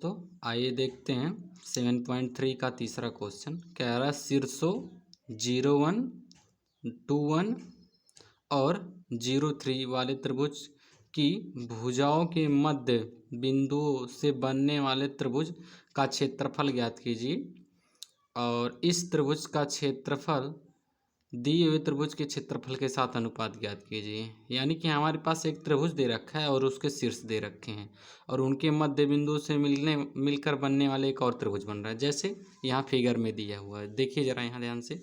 दोस्तों, आइए देखते हैं 7.3 का तीसरा क्वेश्चन। कह रहा है शीर्षों 01, 21 और 03 वाले त्रिभुज की भुजाओं के मध्य बिंदुओं से बनने वाले त्रिभुज का क्षेत्रफल ज्ञात कीजिए। और इस त्रिभुज का क्षेत्रफल दिए हुए त्रिभुज के क्षेत्रफल के साथ अनुपात ज्ञात कीजिए। यानी कि हमारे पास एक त्रिभुज दे रखा है और उसके शीर्ष दे रखे हैं और उनके मध्य बिंदु से मिलकर बनने वाले एक और त्रिभुज बन रहा है, जैसे यहाँ फिगर में दिया हुआ है। देखिए जरा यहाँ ध्यान से,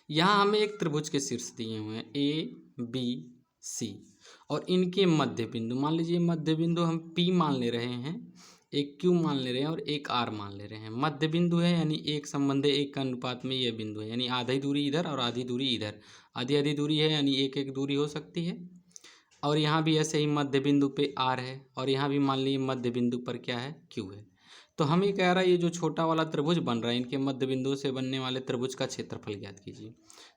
यहाँ हमें एक त्रिभुज के शीर्ष दिए हुए हैं ABC और इनके मध्य बिंदु, मान लीजिए मध्य बिंदु हम P मान ले रहे हैं, एक Q मान ले रहे हैं और एक R मान ले रहे हैं। मध्य बिंदु है यानी एक संबंध है, एक का अनुपात में यह बिंदु है, यानी आधी दूरी इधर और आधी दूरी इधर, आधी आधी दूरी है यानी एक एक दूरी हो सकती है। और यहाँ भी ऐसे ही मध्य बिंदु पे R है और यहाँ भी मान लीजिए मध्य बिंदु पर क्या है, Q है। तो हमें कह रहा है ये जो छोटा वाला त्रिभुज बन रहा है, इनके मध्य बिंदु से बनने वाले त्रिभुज का क्षेत्रफल ज्ञात कीजिए।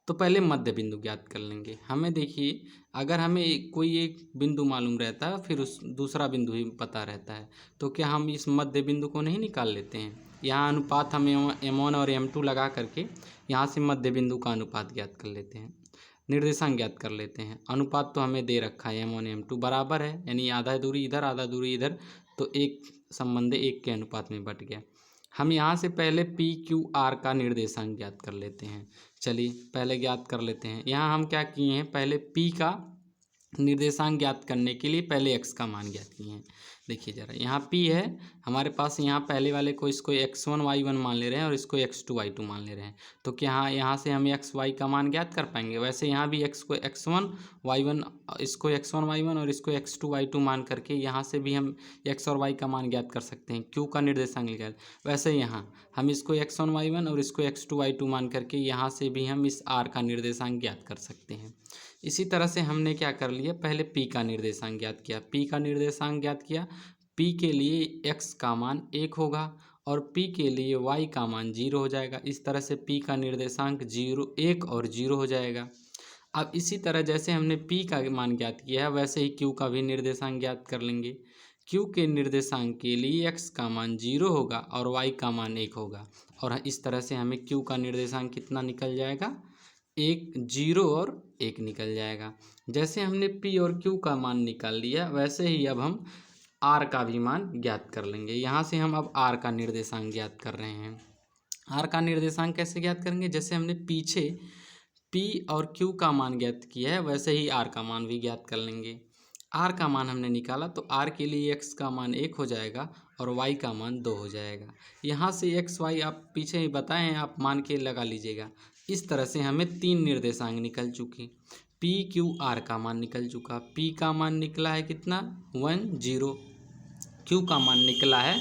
तो पहले मध्य बिंदु ज्ञात कर लेंगे। हमें देखिए, अगर हमें कोई एक बिंदु मालूम रहता है फिर उस दूसरा बिंदु ही पता रहता है, तो क्या हम इस मध्य बिंदु को नहीं निकाल लेते हैं। यहाँ अनुपात हम M1 और M2 लगा करके यहाँ से मध्य बिंदु का अनुपात ज्ञात कर लेते हैं, निर्देशांक ज्ञात कर लेते हैं। अनुपात तो हमें दे रखा है M1 M2 बराबर है, यानी आधा दूरी इधर आधा दूरी इधर, तो एक संबंध एक के अनुपात में बट गया। हम यहाँ से पहले PQR का निर्देशांक ज्ञात कर लेते हैं। चलिए पहले ज्ञात कर लेते हैं। यहाँ हम क्या किए हैं, पहले P का निर्देशांक ज्ञात करने के लिए पहले x का मान ज्ञात किए हैं। देखिए जरा, यहाँ P है हमारे पास, यहाँ पहले वाले को इसको x1 y1 मान ले रहे हैं और इसको x2 y2 मान ले रहे हैं। तो क्या यहाँ से हम x y का मान ज्ञात कर पाएंगे। वैसे यहाँ भी x को x1 y1, इसको x1 y1 और इसको x2 y2 मान करके यहाँ से भी हम x और y का मान ज्ञात कर सकते हैं, q का निर्देशांक निकाल। वैसे यहाँ हम इसको x1 y1 और इसको x2 y2 मान करके यहाँ से भी हम इस r का निर्देशांक ज्ञात कर सकते हैं। इसी तरह से हमने क्या कर लिया, पहले P का निर्देशांक ज्ञात किया। P का निर्देशांक ज्ञात किया, P के लिए x का मान 1 होगा और P के लिए y का मान 0 हो जाएगा। इस तरह से P का निर्देशांक 1 और 0 हो जाएगा। अब इसी तरह जैसे हमने P का मान ज्ञात किया है, वैसे ही Q का भी निर्देशांक ज्ञात कर लेंगे। Q के निर्देशांक के लिए x का मान 0 होगा और y का मान 1 होगा और इस तरह से हमें Q का निर्देशांक कितना निकल जाएगा, 0 और 1 निकल जाएगा। जैसे हमने P और Q का मान निकाल लिया, वैसे ही अब हम R का भी मान ज्ञात कर लेंगे। यहाँ से हम अब R का निर्देशांक ज्ञात कर रहे हैं। R का निर्देशांक कैसे ज्ञात करेंगे, जैसे हमने पीछे P और Q का मान ज्ञात किया है, वैसे ही R का मान भी ज्ञात कर लेंगे। R का मान हमने निकाला तो R के लिए x का मान 1 हो जाएगा और y का मान 2 हो जाएगा। यहाँ से x y आप पीछे ही बताए हैं, आप मान के लगा लीजिएगा। इस तरह से हमें 3 निर्देशांक निकल चुके। P Q R का मान निकल चुका। P का मान निकला है कितना, 1 0। Q का मान निकला है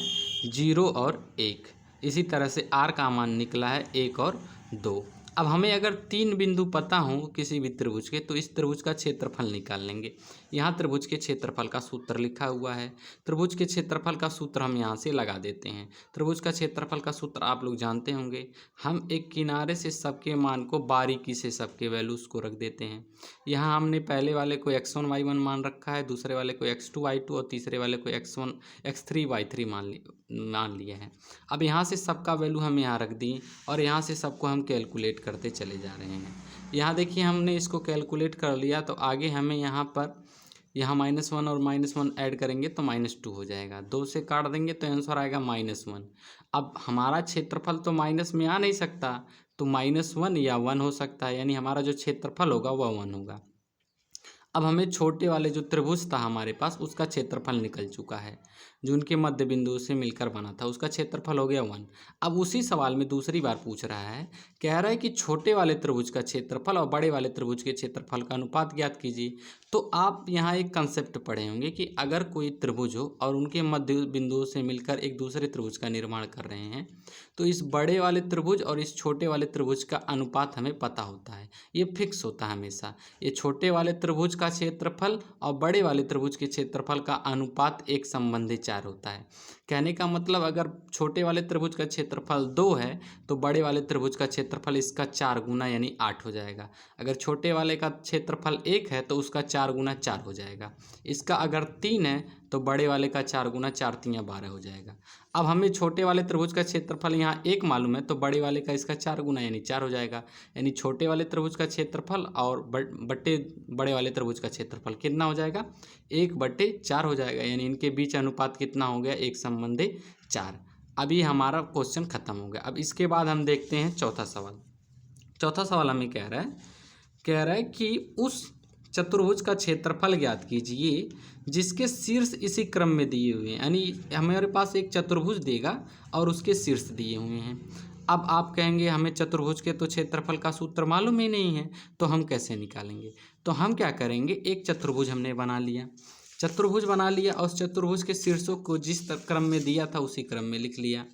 0 और 1। इसी तरह से R का मान निकला है 1 और 2। अब हमें अगर 3 बिंदु पता हो किसी भी त्रिभुज के, तो इस त्रिभुज का क्षेत्रफल निकाल लेंगे। यहाँ त्रिभुज के क्षेत्रफल का सूत्र लिखा हुआ है। त्रिभुज के क्षेत्रफल का सूत्र हम यहाँ से लगा देते हैं। त्रिभुज का क्षेत्रफल का सूत्र आप लोग जानते होंगे। हम एक किनारे से सबके मान को बारीकी से सबके वैल्यूज़ को रख देते हैं। यहाँ हमने पहले वाले को x1 y1 मान रखा है, दूसरे वाले को x2 y2 और तीसरे वाले को x1 x3 y3 मान लिया है। अब यहाँ से सबका वैल्यू हम यहाँ रख दी और यहाँ से सबको हम कैलकुलेट करते चले जा रहे हैं। यहाँ देखिए, हमने इसको कैलकुलेट कर लिया तो आगे हमें यहाँ पर -1 और -1 ऐड करेंगे तो -2 हो जाएगा। 2 से काट देंगे तो आंसर आएगा -1। अब हमारा क्षेत्रफल तो माइनस में आ नहीं सकता, तो -1 या 1 हो सकता है, यानी हमारा जो क्षेत्रफल होगा वह 1 होगा। अब हमें छोटे वाले जो त्रिभुज था हमारे पास, उसका क्षेत्रफल निकल चुका है, जो उनके मध्य बिंदु से मिलकर बना था, उसका क्षेत्रफल हो गया 1। अब उसी सवाल में दूसरी बार पूछ रहा है, कह रहा है कि छोटे वाले त्रिभुज का क्षेत्रफल और बड़े वाले त्रिभुज के क्षेत्रफल का अनुपात ज्ञात कीजिए। तो आप यहाँ एक कंसेप्ट पढ़े होंगे कि अगर कोई त्रिभुज हो और उनके मध्य बिंदुओं से मिलकर एक दूसरे त्रिभुज का निर्माण कर रहे हैं, तो इस बड़े वाले त्रिभुज और इस छोटे वाले त्रिभुज का अनुपात हमें पता होता है, ये फिक्स होता है हमेशा। ये छोटे वाले त्रिभुज का क्षेत्रफल और बड़े वाले त्रिभुज के क्षेत्रफल का अनुपात एक संबंधी 4 होता है। कहने का मतलब अगर छोटे वाले त्रिभुज का क्षेत्रफल 2 है तो बड़े वाले त्रिभुज का क्षेत्रफल इसका 4 गुना यानी 8 हो जाएगा। अगर छोटे वाले का क्षेत्रफल 1 है तो उसका 4 गुना 4 हो जाएगा। इसका अगर 3 है तो बड़े वाले का 4 गुना 4 3 12 हो जाएगा। अब हमें छोटे वाले त्रिभुज का क्षेत्रफल यहाँ 1 मालूम है तो बड़े वाले का इसका 4 गुना यानी 4 हो जाएगा। यानी छोटे वाले त्रिभुज का क्षेत्रफल और बट्टे बड़े वाले त्रिभुज का क्षेत्रफल कितना हो जाएगा, 1/4 हो जाएगा। यानी इनके बीच अनुपात कितना हो गया, 1:4। अभी हमारा क्वेश्चन खत्म हो गया। अब इसके बाद हम देखते हैं चौथा सवाल। चौथा सवाल हमें कह रहा है कि उस चतुर्भुज का क्षेत्रफल ज्ञात कीजिए जिसके शीर्ष इसी क्रम में दिए हुए हैं। यानी हमारे पास एक चतुर्भुज देगा और उसके शीर्ष दिए हुए हैं। अब आप कहेंगे हमें चतुर्भुज के तो क्षेत्रफल का सूत्र मालूम ही नहीं है, तो हम कैसे निकालेंगे। तो हम क्या करेंगे, एक चतुर्भुज हमने बना लिया, चतुर्भुज बना लिया और उस चतुर्भुज के शीर्षों को जिस क्रम में दिया था उसी क्रम में लिख लिया।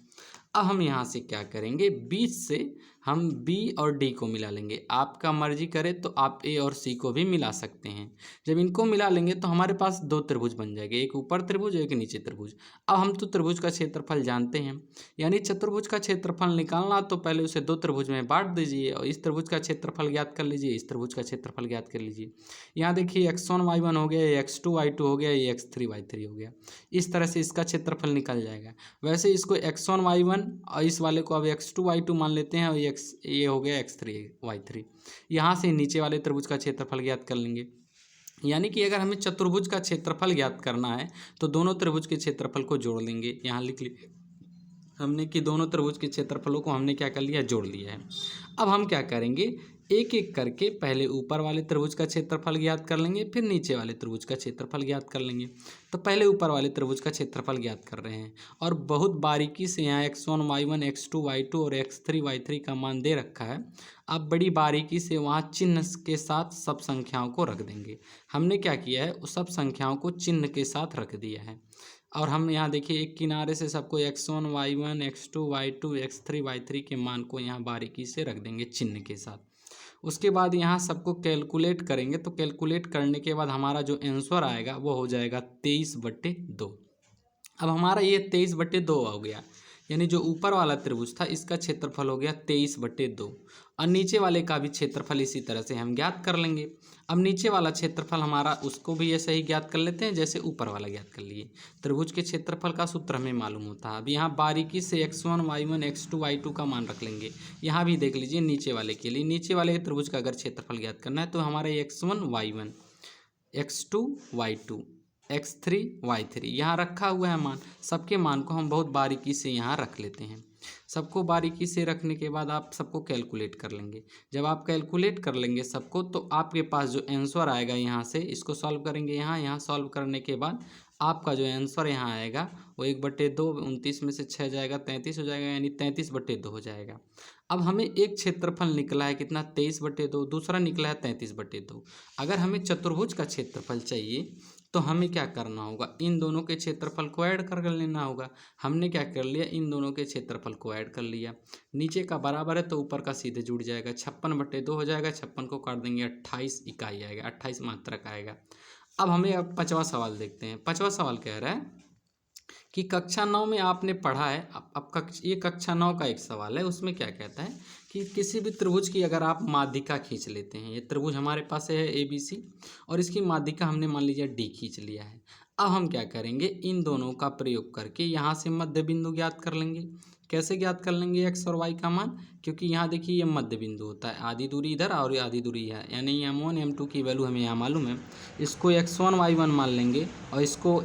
अब हम यहाँ से क्या करेंगे, बीच से हम बी और डी को मिला लेंगे। आपका मर्जी करे तो आप ए और सी को भी मिला सकते हैं। जब इनको मिला लेंगे तो हमारे पास 2 त्रिभुज बन जाएंगे, एक ऊपर त्रिभुज एक नीचे त्रिभुज। अब हम तो त्रिभुज का क्षेत्रफल जानते हैं, यानी चतुर्भुज का क्षेत्रफल निकालना तो पहले उसे 2 त्रिभुज में बांट दीजिए और इस त्रिभुज का क्षेत्रफल ज्ञात कर लीजिए, इस त्रिभुज का क्षेत्रफल ज्ञात कर लीजिए। यहाँ देखिए x1 y1 हो गया, ये x2 y2 हो गया, ये x3 y3 हो गया। इस तरह से इसका क्षेत्रफल निकल जाएगा। वैसे इसको x1 y1 और इस वाले को अब x2 y2 मान लेते हैं और ये हो गया x3 y3। यहाँ से नीचे वाले त्रिभुज का क्षेत्रफल ज्ञात कर लेंगे। यानी कि अगर हमें चतुर्भुज का क्षेत्रफल ज्ञात करना है तो दोनों त्रिभुज के क्षेत्रफल को जोड़ लेंगे। यहाँ लिख लिए हमने कि दोनों त्रिभुज के क्षेत्रफलों को हमने क्या कर लिया, जोड़ लिया है। अब हम क्या करेंगे, एक एक करके पहले ऊपर वाले त्रिभुज का क्षेत्रफल ज्ञात कर लेंगे, फिर नीचे वाले त्रिभुज का क्षेत्रफल ज्ञात कर लेंगे। तो पहले ऊपर वाले त्रिभुज का क्षेत्रफल ज्ञात कर रहे हैं और बहुत बारीकी से यहाँ x1 y1 x2 y2 और x3 y3 का मान दे रखा है। अब बड़ी बारीकी से वहाँ चिन्ह के साथ सब संख्याओं को रख देंगे। हमने क्या किया है, उस सब संख्याओं को चिन्ह के साथ रख दिया है। और हम यहाँ देखिए एक किनारे से सबको x1 y1 x2 y2 x3 y3 के मान को यहाँ बारीकी से रख देंगे चिन्ह के साथ। उसके बाद यहाँ सबको कैलकुलेट करेंगे, तो कैलकुलेट करने के बाद हमारा जो आंसर आएगा वो हो जाएगा 23/2। अब हमारा ये 23/2 हो गया, यानी जो ऊपर वाला त्रिभुज था इसका क्षेत्रफल हो गया 23/2 और नीचे वाले का भी क्षेत्रफल इसी तरह से हम ज्ञात कर लेंगे। अब नीचे वाला क्षेत्रफल हमारा उसको भी ऐसे ही ज्ञात कर लेते हैं जैसे ऊपर वाला ज्ञात कर लिए। त्रिभुज के क्षेत्रफल का सूत्र हमें मालूम होता है। अब यहाँ बारीकी से x1 y1 x2 y2 का मान रख लेंगे। यहाँ भी देख लीजिए नीचे वाले के लिए, नीचे वाले त्रिभुज का अगर क्षेत्रफल ज्ञात करना है तो हमारे x1 y1 x2 y2 x3 y3 यहाँ रखा हुआ है मान। सबके मान को हम बहुत बारीकी से यहाँ रख लेते हैं। सबको बारीकी से रखने के बाद आप सबको कैलकुलेट कर लेंगे। जब आप कैलकुलेट कर लेंगे सबको तो आपके पास जो आंसर आएगा, यहाँ से इसको सॉल्व करेंगे। यहाँ सॉल्व करने के बाद आपका जो आंसर यहाँ आएगा वो 1/2, 29 में से 6 जाएगा 33 हो जाएगा, यानी 33/2 हो जाएगा। अब हमें एक क्षेत्रफल निकला है कितना, 23/2, दूसरा निकला है 33/2। अगर हमें चतुर्भुज का क्षेत्रफल चाहिए तो हमें क्या करना होगा, इन दोनों के क्षेत्रफल को ऐड कर लेना होगा। हमने क्या कर लिया, इन दोनों के क्षेत्रफल को ऐड कर लिया। नीचे का बराबर है तो ऊपर का सीधे जुड़ जाएगा, 56/2 हो जाएगा। 56 को काट देंगे 28 इकाई आएगा, 28 मात्रक आएगा। अब हमें अब 5वां सवाल देखते हैं। 5वां सवाल कह रहा है कि कक्षा 9 में आपने पढ़ा है। अब ये कक्षा 9 का एक सवाल है, उसमें क्या कहता है कि किसी भी त्रिभुज की अगर आप माध्यिका खींच लेते हैं, ये त्रिभुज हमारे पास है ABC और इसकी माध्यिका हमने मान लीजिए D खींच लिया है। अब हम क्या करेंगे, इन दोनों का प्रयोग करके यहाँ से मध्य बिंदु ज्ञात कर लेंगे। कैसे ज्ञात कर लेंगे x और y का मान, क्योंकि यहाँ देखिए ये मध्य बिंदु होता है, आधी दूरी इधर और आधी दूरी है, यानी m1 m2 की वैल्यू हमें यहाँ मालूम है। इसको x1 y1 मान लेंगे और इसको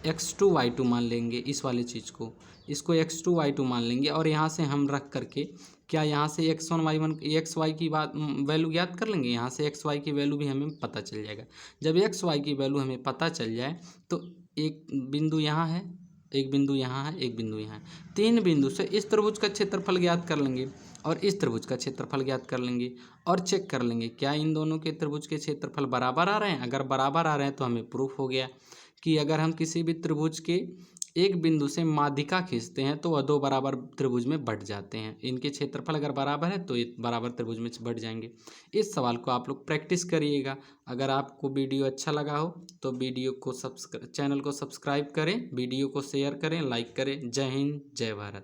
x2 y2 मान लेंगे। इस वाले चीज़ को इसको x2 y2 मान लेंगे और यहाँ से हम रख करके क्या यहाँ से x1 y1 x y की बात वैल्यू ज्ञात कर लेंगे। यहाँ से x y की वैल्यू भी हमें पता चल जाएगा। जब x y की वैल्यू हमें पता चल जाए तो एक बिंदु यहाँ है, एक बिंदु यहाँ है, एक बिंदु यहाँ है। 3 बिंदु से इस त्रिभुज का क्षेत्रफल ज्ञात कर लेंगे और इस त्रिभुज का क्षेत्रफल ज्ञात कर लेंगे और चेक कर लेंगे क्या इन दोनों के त्रिभुज के क्षेत्रफल बराबर आ रहे हैं। अगर बराबर आ रहे हैं तो हमें प्रूफ हो गया कि अगर हम किसी भी त्रिभुज के एक बिंदु से माध्यिका खींचते हैं तो वह दो बराबर त्रिभुज में बट जाते हैं। इनके क्षेत्रफल अगर बराबर है तो ये बराबर त्रिभुज में बट जाएंगे। इस सवाल को आप लोग प्रैक्टिस करिएगा। अगर आपको वीडियो अच्छा लगा हो तो वीडियो को चैनल को सब्सक्राइब करें, वीडियो को शेयर करें, लाइक करें। जय हिंद, जय भारत।